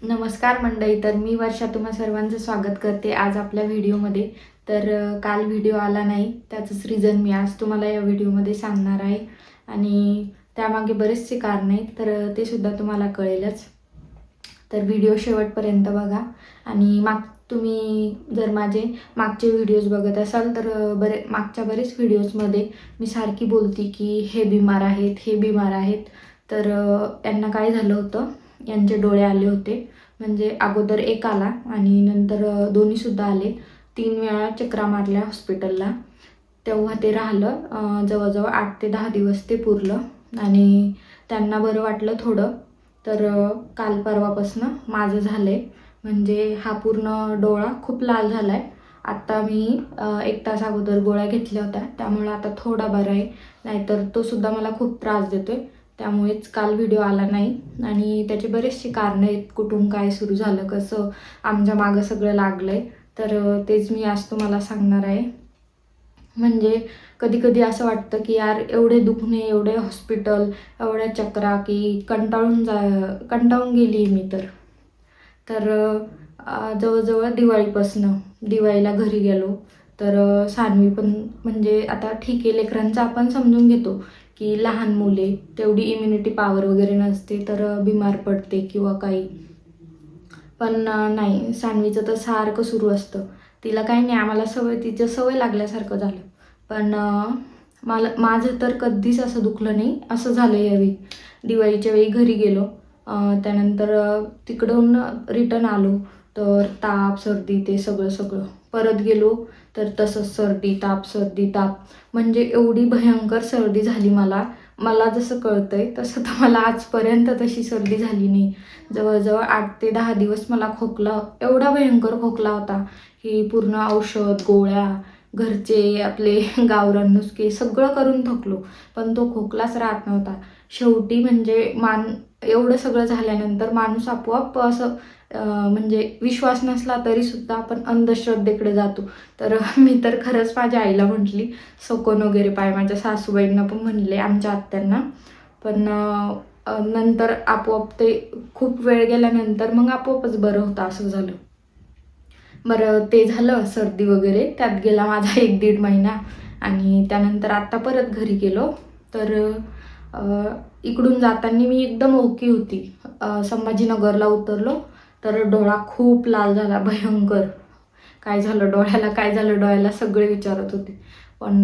नमस्कार मंडळी. तर मी वर्षा तुम्हा सर्वांचं स्वागत करते आज आपल्या व्हिडिओमध्ये. तर काल व्हिडिओ आला नाही, त्याचंच रिझन मी आज तुम्हाला या व्हिडिओमध्ये सांगणार आहे आणि त्यामागे बरेचसे कारण आहेत, तर ते सुद्धा तुम्हाला कळेलच. तर व्हिडिओ शेवटपर्यंत बघा. आणि तुम्ही जर माझे मागचे व्हिडिओज बघत असाल तर मागच्या बरेच व्हिडिओजमध्ये मी सारखी बोलती की हे बिमार आहेत, हे बिमार आहेत. तर यांना काय झालं होतं, यांचे डोळे आले होते. म्हणजे अगोदर एक आला आणि नंतर दोन्हीसुद्धा आले. 3 वेळा चक्रा मारल्या हॉस्पिटलला. तेव्हा ते राहिलं जवळजवळ 8 ते 10 दिवस ते पुरलं आणि त्यांना बरं वाटलं थोडं. तर काल परवापासनं माझं झालं आहे. म्हणजे हा पूर्ण डोळा खूप लाल झाला आहे. आत्ता मी 1 तास अगोदर गोळ्या घेतल्या होत्या, त्यामुळे आता थोडा बरा आहे. नाहीतर तो सुद्धा मला खूप त्रास देतो आहे. त्यामुळेच काल व्हिडिओ आला नाही. आणि त्याचे बरेचसे कारणं आहेत, कुठून काय सुरू झालं, कसं आमच्या मागं सगळं लागलं आहे. तर तेच मी आज तुम्हाला सांगणार आहे. म्हणजे कधी कधी असं वाटतं की यार एवढे दुखणे, एवढे हॉस्पिटल, एवढ्या चक्रा की कंटाळून गेली मी तर. तर जवळजवळ दिवाळीला घरी गेलो. तर सानवी पण म्हणजे आता ठीक आहे, लेकरांचं आपण समजून घेतो की लहान मुले तेवढी इम्युनिटी पॉवर वगैरे नसते, तर बिमार पडते किंवा काही. पण नाही, सानवीचं तर सारखं सुरू असतं. तिला काही नाही, आम्हाला तिचं सवय लागल्यासारखं झालं. पण माझं तर कधीच असं दुखलं नाही, असं झालं यावेळी. दिवाळीच्या वेळी घरी गेलो, त्यानंतर तिकडून रिटर्न आलो तर ताप, सर्दी ते सगळं सगळं. परत गेलो तर तसंच सर्दी ताप. म्हणजे एवढी भयंकर सर्दी झाली मला जसं कळतंय तसं तर मला आजपर्यंत तशी सर्दी झाली नाही. जवळजवळ 8 ते 10 दिवस मला खोकला, एवढा भयंकर खोकला होता की पूर्ण औषध, गोळ्या, घरचे आपले गावरान नुसके सगळं करून थकलो, पण तो खोकलाच राहत नव्हता. शेवटी म्हणजे एवढं सगळं झाल्यानंतर माणूस आपोआप असं म्हणजे विश्वास नसला तरीसुद्धा आपण अंधश्रद्धेकडे जातो. तर मी तर खरंच माझ्या आईला म्हटली, सकोन वगैरे पाय. माझ्या सासूबाईंना पण म्हणले, आमच्या आत्यांना पण. नंतर आपोआप ते खूप वेळ गेल्यानंतर मग आपोआपच बरं होतं, असं झालं. बरं ते झालं सर्दी वगैरे, त्यात गेला माझा 1-1.5 महिना. आणि त्यानंतर आत्ता परत घरी गेलो. तर इकडून जाताना मी एकदम ओके होती. संभाजीनगरला उतरलो तर डोळा खूप लाल झाला, भयंकर. काय झालं डोळ्याला, काय झालं डोळ्याला, सगळे विचारत होते. पण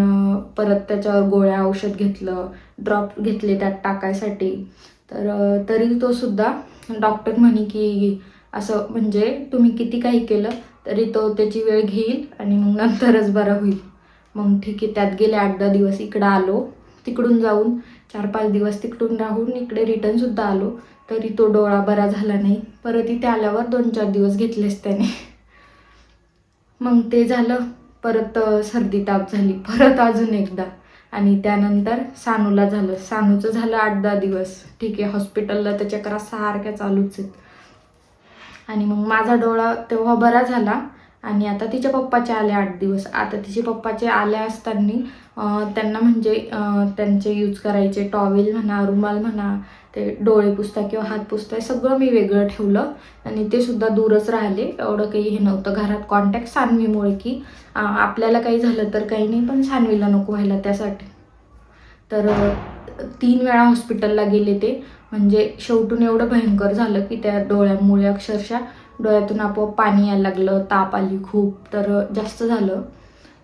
परत त्याच्यावर गोळ्या, औषध घेतलं, ड्रॉप घेतले त्यात टाकायसाठी. तर तरी तो सुद्धा डॉक्टर म्हणे की असं म्हणजे तुम्ही किती काही केलं तरी तो त्याची वेळ घेईल आणि मग नंतरच बरा होईल. मग ठीक आहे, त्यात गेले 8-10 दिवस. इकडं आलो, तिकडून जाऊन 4-5 दिवस तिकडून राहून इकडे रिटर्नसुद्धा आलो, तरी तो डोळा बरा झाला नाही. परत इथे आल्यावर 2-4 दिवस घेतलेच त्याने. मग ते झालं. परत सर्दी ताप झाली, परत अजून एकदा. आणि त्यानंतर सानूला झालं. सानूचं झालं 8-10 दिवस. ठीक आहे, हॉस्पिटलला त्या चक्रा सारख्या चालूच आहेत. आणि मग माझा डोळा तेव्हा बरा झाला. आणि आता तिच्या पप्पाचे आले 8 दिवस. आता तिचे पप्पाचे आले असताना त्यांना म्हणजे त्यांचे यूज करायचे टॉवेल म्हणा, रुमाल म्हणा, ते डोळे पुसता किंवा हात पुसता सगळं मी वेगळं ठेवलं. आणि ते सुद्धा दूरच राहिले. एवढं काही हे नव्हतं घरात कॉन्टॅक्ट, सानवीमुळे की आपल्याला काही झालं तर काही नाही, पण सानवीला नको व्हायला त्यासाठी. तर 3 वेळा हॉस्पिटलला गेले ते. म्हणजे शेवटून एवढं भयंकर झालं की त्या डोळ्यामुळे अक्षरशः डोळ्यातून आपोआप पाणी यायला लागलं, ताप आली खूप, तर जास्त झालं.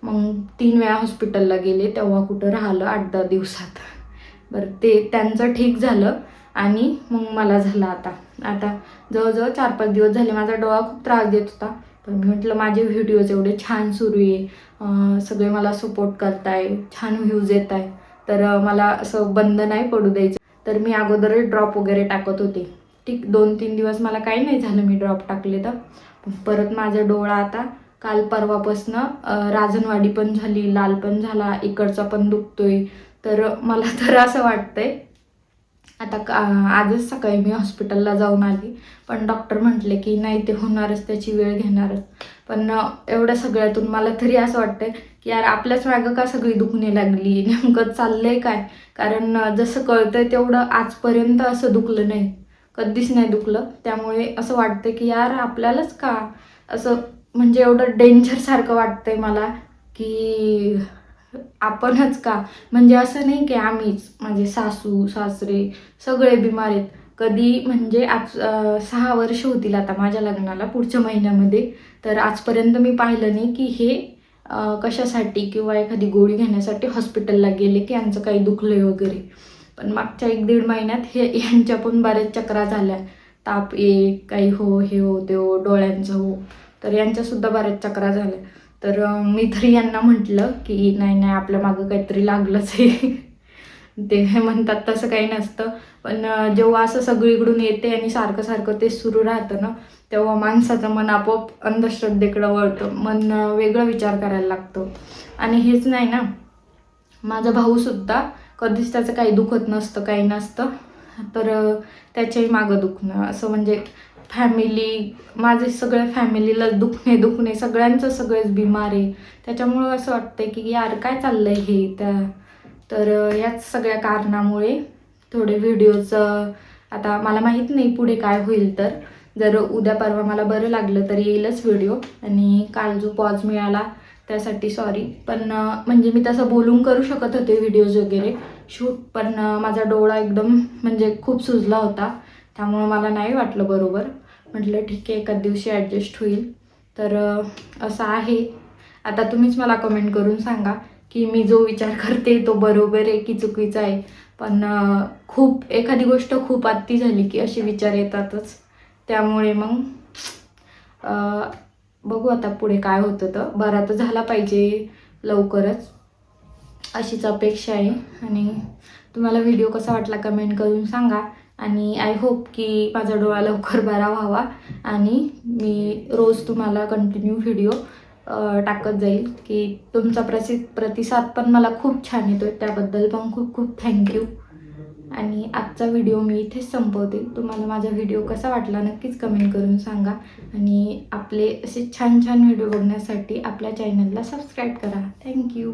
मग 3 वेळा हॉस्पिटलला गेले, तेव्हा कुठं राहिलं 8-10 दिवसात. बरं ते त्यांचं ठीक झालं आणि मग मला झालं आता जवळजवळ 4-5 दिवस झाले. माझा डोळा खूप त्रास देत होता, पण मी म्हटलं माझे व्हिडिओज एवढे छान सुरू आहे, सगळे मला सपोर्ट करताय, छान व्ह्यूज येत आहे, तर मला असं बंद नाही पडू द्यायचं. तर मी अगोदरच ड्रॉप वगैरे टाकत होते. ठीक 2-3 दिवस मला काही नाही झालं, मी ड्रॉप टाकले तर. परत माझा डोळा आता काल परवापासनं राजनवाडी पण झाली, लाल पण झाला, इकडचा पण दुखतोय. तर मला तर असं वाटतंय आता आजच सकाळी मी हॉस्पिटलला जाऊन आली, पण डॉक्टर म्हटले की नाही, ते होणारच, त्याची वेळ घेणारच. पण एवढ्या सगळ्यातून मला तरी असं वाटतंय की यार आपल्याच मागं का सगळी दुखणे लागली, नेमकं चाललंय काय. कारण जसं कळतंय तेवढं आजपर्यंत असं दुखलं नाही कधीच नाही दुखलं. त्यामुळे असं वाटतं की यार आपल्यालाच का असं म्हणजे एवढं डेंजरसारखं वाटतंय मला की आपणच का. म्हणजे असं नाही की आम्हीच, म्हणजे सासू सासरे सगळे बिमार आहेत. कधी म्हणजे आज 6 वर्ष होतील आता माझ्या लग्नाला पुढच्या महिन्यामध्ये. तर आजपर्यंत मी पाहिलं नाही की हे कशासाठी किंवा एखादी गोळी घेण्यासाठी हॉस्पिटलला गेले की यांचं काही दुखलंय वगैरे. पण मागच्या 1-1.5 महिन्यात यांच्या पण बऱ्याच चक्रा झाल्या. ताप ये, काही हो, हे हो ते हो, डोळ्यांचं हो. तर यांच्यासुद्धा बऱ्याच चक्रा झाल्या. तर मी तरी यांना म्हटलं की नाही नाही आपल्या मागं काहीतरी लागलंच आहे. ते म्हणतात तसं काही नसतं. पण जेव्हा असं सगळीकडून येते आणि सारखं सारखं ते सुरू राहतं ना, तेव्हा माणसाचं मन आपोआप अंधश्रद्धेकडं वळतं. मन वेगळा विचार करायला लागतं. आणि हेच नाही ना, माझा भाऊसुद्धा कधीच त्याचं काही दुखत नसतं, काही नसतं. तर त्याच्याही मागं दुखणं असं म्हणजे फॅमिली, माझे सगळ्या फॅमिलीला दुखणे सगळ्यांचं सगळेच बिमार आहे. त्याच्यामुळं असं वाटतंय की यार काय चाललंय हे. तर याच सगळ्या कारणामुळे थोडे व्हिडिओज आता मला माहीत नाही पुढे काय होईल. तर जर उद्या परवा मला बरं लागलं तर येईलच व्हिडिओ. आणि काल जो पॉज मिळाला त्यासाठी सॉरी. पण म्हणजे मी तसं बोलून करू शकत होते व्हिडिओज वगैरे शूट. पण माझा डोळा एकदम म्हणजे खूप सुजला होता. त्यामुळं मला नाही वाटलं बरोबर. म्हटलं ठीक आहे एखाद दिवशी ॲडजस्ट होईल. तर असं आहे. आता तुम्हीच मला कमेंट करून सांगा की मी जो विचार करते तो बरोबर आहे की चुकीचा आहे. पण खूप एखादी गोष्ट खूप अति झाली की असे विचार येतातच. त्यामुळे मग बघू आता पुढे काय होतं. तर बरा तर झाला पाहिजे लवकरच अशीच अपेक्षा आहे. आणि तुम्हाला व्हिडिओ कसा वाटला कमेंट करून सांगा. आणि आय होप की माझा डोळा लवकर बरा व्हावा आणि मी रोज तुम्हाला कंटिन्यू व्हिडिओ टाकत जाईल. की तुमचा प्रतिसाद पण मला खूप छान येतो आहे, त्याबद्दल पण खूप खूप थँक्यू. आणि आजचा व्हिडिओ मी इथेच संपवते. तुम्हाला माझा व्हिडिओ कसा वाटला नक्कीच कमेंट करून सांगा. आणि आपले असे छान छान व्हिडिओ बघण्यासाठी आपल्या चॅनलला सबस्क्राईब करा. थँक्यू.